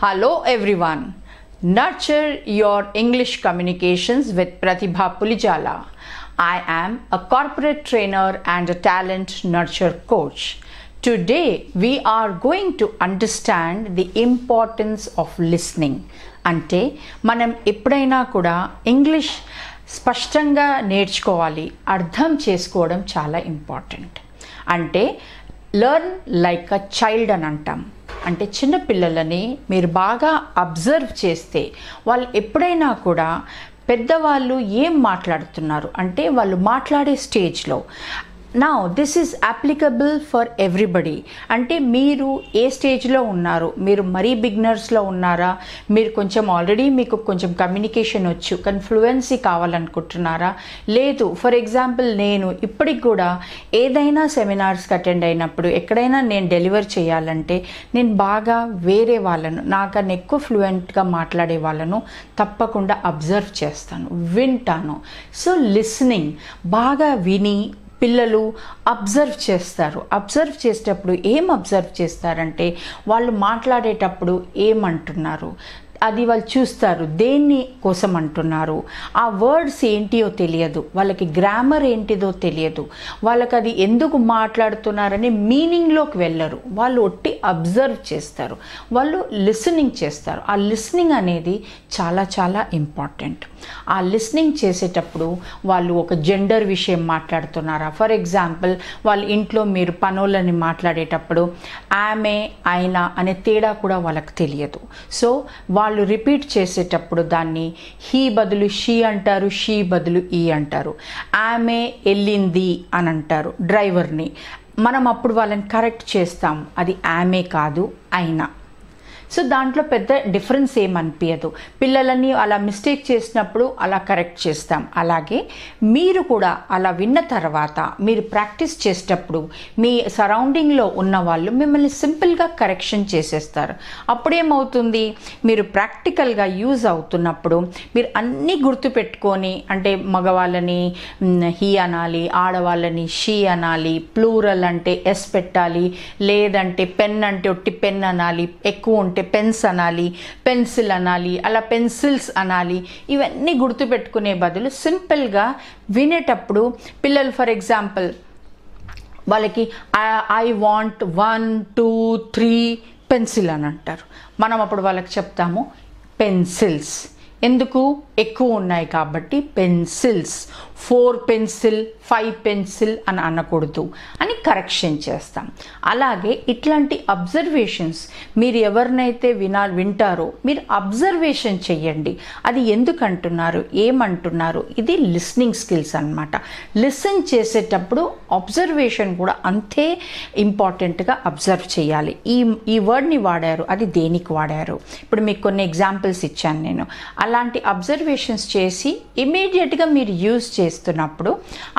Hello everyone. Nurture your English communications with Pratibha Pulijala. I am a corporate trainer and a talent nurture coach. Today we are going to understand the importance of listening. అంటే మనం ఎప్పుడైనా కూడా English స్పష్టంగా నేర్చుకోవాలి, అర్థం చేసుకోవడం చాలా important. అంటే లెర్న్ లైక్ అ చైల్డ్ అని అంటాం. అంటే చిన్నపిల్లలని మీరు బాగా అబ్జర్వ్ చేస్తే వాళ్ళు ఎప్పుడైనా కూడా పెద్దవాళ్ళు ఏం మాట్లాడుతున్నారు అంటే వాళ్ళు మాట్లాడే స్టేజ్లో now this is applicable for everybody. అంటే మీరు ఏ స్టేజ్లో ఉన్నారు, మీరు మరీ బిగినర్స్లో ఉన్నారా, మీరు కొంచెం ఆల్రెడీ మీకు కొంచెం కమ్యూనికేషన్ వచ్చు కానీ ఫ్లూయెన్సీ కావాలనుకుంటున్నారా, లేదు ఫర్ ఎగ్జాంపుల్ నేను ఇప్పటికి కూడా ఏదైనా సెమినార్స్కి అటెండ్ అయినప్పుడు ఎక్కడైనా నేను డెలివర్ చేయాలంటే నేను బాగా వేరే వాళ్ళను నాకన్నా ఎక్కువ ఫ్లూయెంట్గా మాట్లాడే వాళ్ళను తప్పకుండా అబ్జర్వ్ చేస్తాను, వింటాను. సో లిసనింగ్ బాగా విని పిల్లలు అబ్జర్వ్ చేస్తారు. అబ్జర్వ్ చేసేటప్పుడు ఏం అబ్జర్వ్ చేస్తారంటే వాళ్ళు మాట్లాడేటప్పుడు ఏమంటున్నారు అది వాళ్ళు చూస్తారు, దేన్ని కోసం అంటున్నారు, ఆ వర్డ్స్ ఏంటియో తెలియదు, వాళ్ళకి గ్రామర్ ఏంటిదో తెలియదు, వాళ్ళకి అది ఎందుకు మాట్లాడుతున్నారని మీనింగ్లోకి వెళ్ళరు, వాళ్ళు ఒట్టి అబ్జర్వ్ చేస్తారు, వాళ్ళు లిసనింగ్ చేస్తారు. ఆ లిసనింగ్ అనేది చాలా చాలా ఇంపార్టెంట్. ఆ లిసనింగ్ చేసేటప్పుడు వాళ్ళు ఒక జెండర్ విషయం మాట్లాడుతున్నారా, ఫర్ ఎగ్జాంపుల్ వాళ్ళ ఇంట్లో మీరు పనులని మాట్లాడేటప్పుడు ఆమె ఆయన అనే తేడా కూడా వాళ్ళకి తెలియదు. సో వాళ్ళు రిపీట్ చేసేటప్పుడు దాన్ని హీ బదులు షీ అంటారు, షీ బదులు ఈ అంటారు, ఆమె వెళ్ళింది అని అంటారు డ్రైవర్ని. మనం అప్పుడు వాళ్ళని కరెక్ట్ చేస్తాం, అది ఆమె కాదు అయినా. సో దాంట్లో పెద్ద డిఫరెన్స్ ఏమనిపించదు. పిల్లలని అలా మిస్టేక్ చేసినప్పుడు అలా కరెక్ట్ చేస్తాం. అలాగే మీరు కూడా అలా విన్న తర్వాత మీరు ప్రాక్టీస్ చేసేటప్పుడు మీ సరౌండింగ్లో ఉన్న వాళ్ళు మిమ్మల్ని సింపుల్గా కరెక్షన్ చేసేస్తారు. అప్పుడేమవుతుంది, మీరు ప్రాక్టికల్గా యూజ్ అవుతున్నప్పుడు మీరు అన్నీ గుర్తుపెట్టుకొని, అంటే మగవాళ్ళని హీ అనాలి, ఆడవాళ్ళని షీ అనాలి, ప్లూరల్ అంటే ఎస్ పెట్టాలి, లేదంటే పెన్ అంటే ఒట్టి పెన్ అనాలి, ఎక్కువ ఉంటే పెన్స్ అనాలి, పెన్సిల్ అనాలి, అలా పెన్సిల్స్ అనాలి. ఇవన్నీ గుర్తుపెట్టుకునే బదులు సింపుల్గా వినేటప్పుడు పిల్లలు ఫర్ ఎగ్జాంపుల్ వాళ్ళకి ఐ వాంట్ 1 2 3 పెన్సిల్ అని అంటారు. మనం అప్పుడు వాళ్ళకి చెప్తాము పెన్సిల్స్. ఎందుకు, ఎక్కువ ఉన్నాయి కాబట్టి పెన్సిల్స్, 4 పెన్సిల్ 5 పెన్సిల్ అని అనకూడదు అని కరెక్షన్ చేస్తాం. అలాగే ఇట్లాంటి అబ్జర్వేషన్స్ మీరు ఎవరినైతే వింటారో మీరు అబ్జర్వేషన్ చెయ్యండి. అది ఎందుకు అంటున్నారు, ఏమంటున్నారు, ఇది లిస్నింగ్ స్కిల్స్ అన్నమాట. లిసన్ చేసేటప్పుడు అబ్జర్వేషన్ కూడా అంతే ఇంపార్టెంట్గా అబ్జర్వ్ చేయాలి. ఈ వర్డ్ని వాడారు, అది దేనికి వాడారు. ఇప్పుడు మీకు కొన్ని ఎగ్జాంపుల్స్ ఇచ్చాను నేను. అలాంటి అబ్జర్వేషన్స్ చేసి ఇమీడియట్గా మీరు యూజ్ చేస్తున్నప్పుడు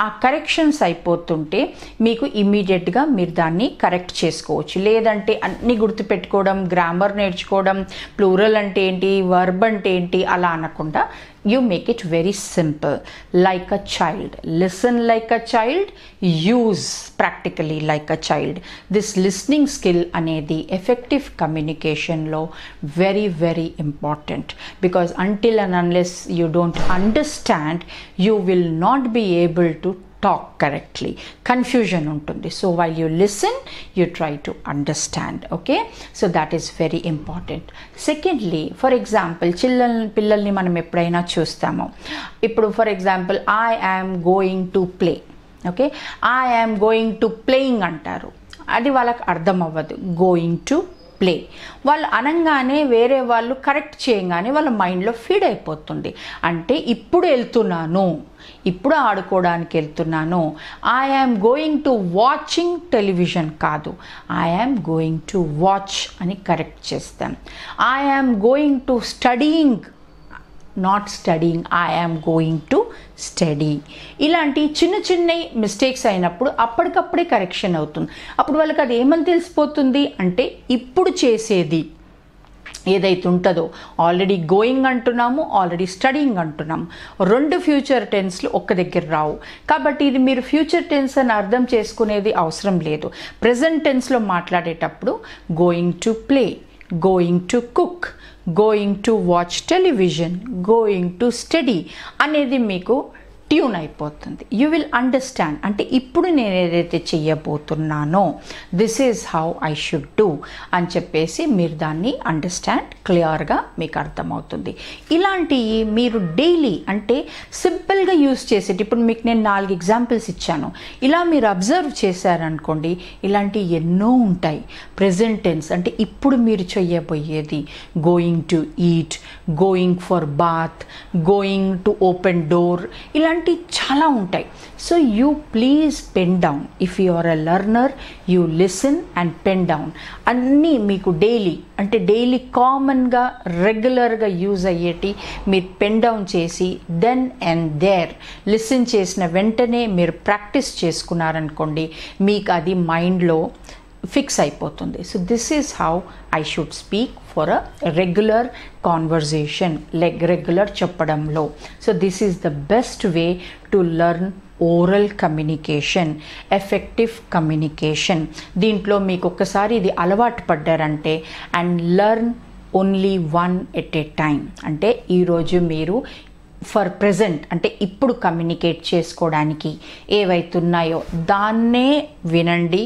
ఆ కరెక్షన్స్ అయిపోతుంటే మీకు ఇమీడియట్గా మీరు దాన్ని కరెక్ట్ చేసుకోవచ్చు. లేదంటే అన్నీ గుర్తుపెట్టుకోవడం, గ్రామర్ నేర్చుకోవడం, ప్లూరల్ అంటే ఏంటి, వర్బ్ అంటే ఏంటి అలా అనకుండా you make it very simple, like a child. Listen like a child, use practically like a child. This listening skill anedi effective communication lo very very important, because until and unless you don't understand, you will not be able to talk correctly. Confusion untundi. So while you listen, you try to understand. Okay, so that is very important. Secondly, for example పిల్లల్ని మనం ఎప్పుడైనా చూస్తాము. ఇప్పుడు for example I am going to play. Okay, I am going to playing అంటారు, అది వాళ్ళకి అర్థం అవ్వదు. గోయింగ్ టు ప్లే వాళ్ళు అనగానే వేరే వాళ్ళు కరెక్ట్ చేయగానే వాళ్ళ మైండ్లో ఫీడ్ అయిపోతుంది. అంటే ఇప్పుడు వెళ్తున్నాను, ఇప్పుడు ఆడుకోవడానికి వెళ్తున్నాను. I am going to watching television కాదు, I am going to watch అని కరెక్ట్ చేస్తాం. I am going to studying, not studying, I am going to study. ఇలాంటి చిన్న చిన్న మిస్టేక్స్ అయినప్పుడు అప్పటికప్పుడే కరెక్షన్ అవుతుంది. అప్పుడు వాళ్ళకి అది ఏమని తెలిసిపోతుంది అంటే ఇప్పుడు చేసేది ఏదైతే ఉంటుందో, ఆల్రెడీ గోయింగ్ అంటున్నాము, ఆల్రెడీ స్టడీయింగ్ అంటున్నాము, 2 ఫ్యూచర్ టెన్స్లు ఒక్క దగ్గర రావు. కాబట్టి ఇది మీరు ఫ్యూచర్ టెన్స్ అని అర్థం చేసుకునేది అవసరం లేదు. ప్రెజెంట్ టెన్స్లో మాట్లాడేటప్పుడు going to play, going to cook, going to watch television, going to study అనేది మీకు ట్యూన్ అయిపోతుంది. You will understand. అంటే ఇప్పుడు నేను ఏదైతే చెయ్యబోతున్నానో this is how I should do అని చెప్పేసి మీరు దాన్ని అండర్స్టాండ్ క్లియర్గా మీకు అర్థమవుతుంది. ఇలాంటివి మీరు డైలీ అంటే సింపుల్గా యూస్ చేసేది. ఇప్పుడు మీకు నేను 4 ఎగ్జాంపుల్స్ ఇచ్చాను. ఇలా మీరు అబ్జర్వ్ చేశారనుకోండి, ఇలాంటివి ఎన్నో ఉంటాయి. ప్రెజెంట్ టెన్స్ అంటే ఇప్పుడు మీరు చెయ్యబోయేది. Going to eat, going for bath, going to open door, ఇలాంటి చాలా ఉంటాయి. So you please pen down. If you are a learner you listen and pen down. అన్నీ మీకు డైలీ అంటే డైలీ కామన్గా రెగ్యులర్గా యూజ్ అయ్యేటి మీరు పెన్ డౌన్ చేసి దెన్ అండ్ దేర్ లిసన్ చేసిన వెంటనే మీరు ప్రాక్టీస్ చేసుకున్నారనుకోండి, మీకు అది మైండ్లో ఫిక్స్ అయిపోతుంది. So this is how I should speak for a regular conversation, regular చెప్పడంలో. So this is the best way to learn oral communication, effective communication. దీంట్లో మీకు ఒక్కసారి ఇది అలవాటు పడ్డారంటే and learn only one at a time. అంటే ఈరోజు మీరు ఫర్ ప్రెజెంట్ అంటే ఇప్పుడు కమ్యూనికేట్ చేసుకోవడానికి ఏవైతున్నాయో దాన్నే వినండి,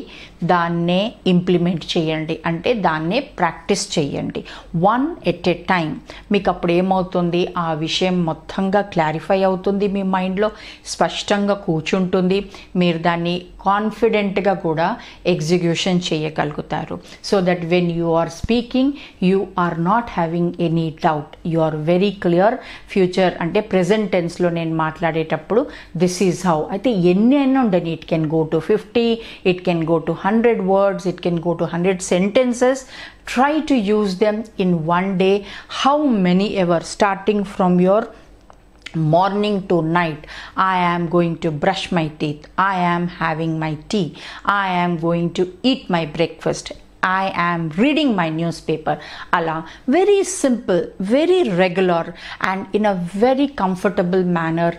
దాన్నే ఇంప్లిమెంట్ చేయండి, అంటే దాన్నే ప్రాక్టీస్ చేయండి. One at a time. మీకు అప్పుడు ఏమవుతుంది, ఆ విషయం మొత్తంగా క్లారిఫై అవుతుంది, మీ మైండ్లో స్పష్టంగా కూర్చుంటుంది, మీరు దాన్ని కాన్ఫిడెంట్గా కూడా ఎగ్జిక్యూషన్ చేయగలుగుతారు. So that when you are speaking you are not having any doubt, you are very clear. Future అంటే ప్రెజెంట్ టెన్స్లో నేను మాట్లాడేటప్పుడు దిస్ ఈజ్ హౌ. అయితే ఎన్ని అయినా ఉండని, it can go to 50, it can go to 100 words, it can go to 100 sentences. Try to use them in one day, how many ever, starting from your morning to night. I am going to brush my teeth, I am having my tea, I am going to eat my breakfast, I am reading my newspaper. Ala very simple, very regular and in a very comfortable manner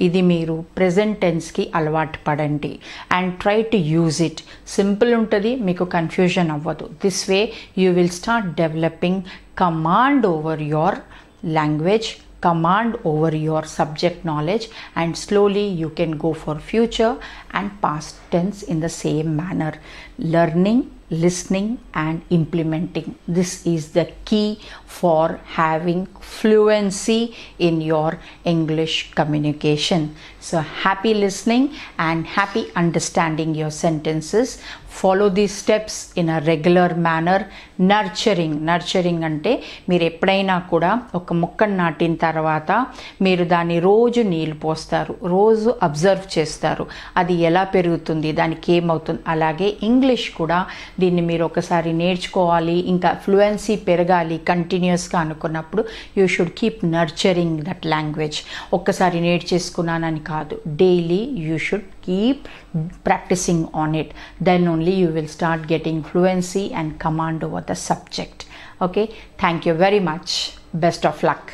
idi meeru present tense ki alvaatu padandi and try to use it. Simple untadi, meeku confusion avvadu. This way you will start developing command over your language, command over your subject knowledge, and slowly you can go for future and past tense in the same manner. Learning, listening and implementing, this is the key for having fluency in your English communication. So happy listening and happy understanding your sentences. Follow these steps in a regular manner. Nurturing అంటే మీరు ఎప్పుడైనా కూడా ఒక మొక్కను నాటిన తర్వాత మీరు దాన్ని రోజు నీళ్ళు పోస్తారు, రోజు అబ్జర్వ్ చేస్తారు, అది ఎలా పెరుగుతుంది, దానికి ఏమవుతుంది. అలాగే ఇంగ్లీష్ కూడా దీన్ని మీరు ఒకసారి నేర్చుకోవాలి, ఇంకా ఫ్లూయెన్సీ పెరగాలి కంటిన్యూస్గా అనుకున్నప్పుడు you should keep nurturing that language. ఒక్కసారి నేర్చేసుకున్నానని కాదు, daily you should keep practicing on it. Then only you will start getting fluency and command over the subject. Okay, thank you very much. Best of luck.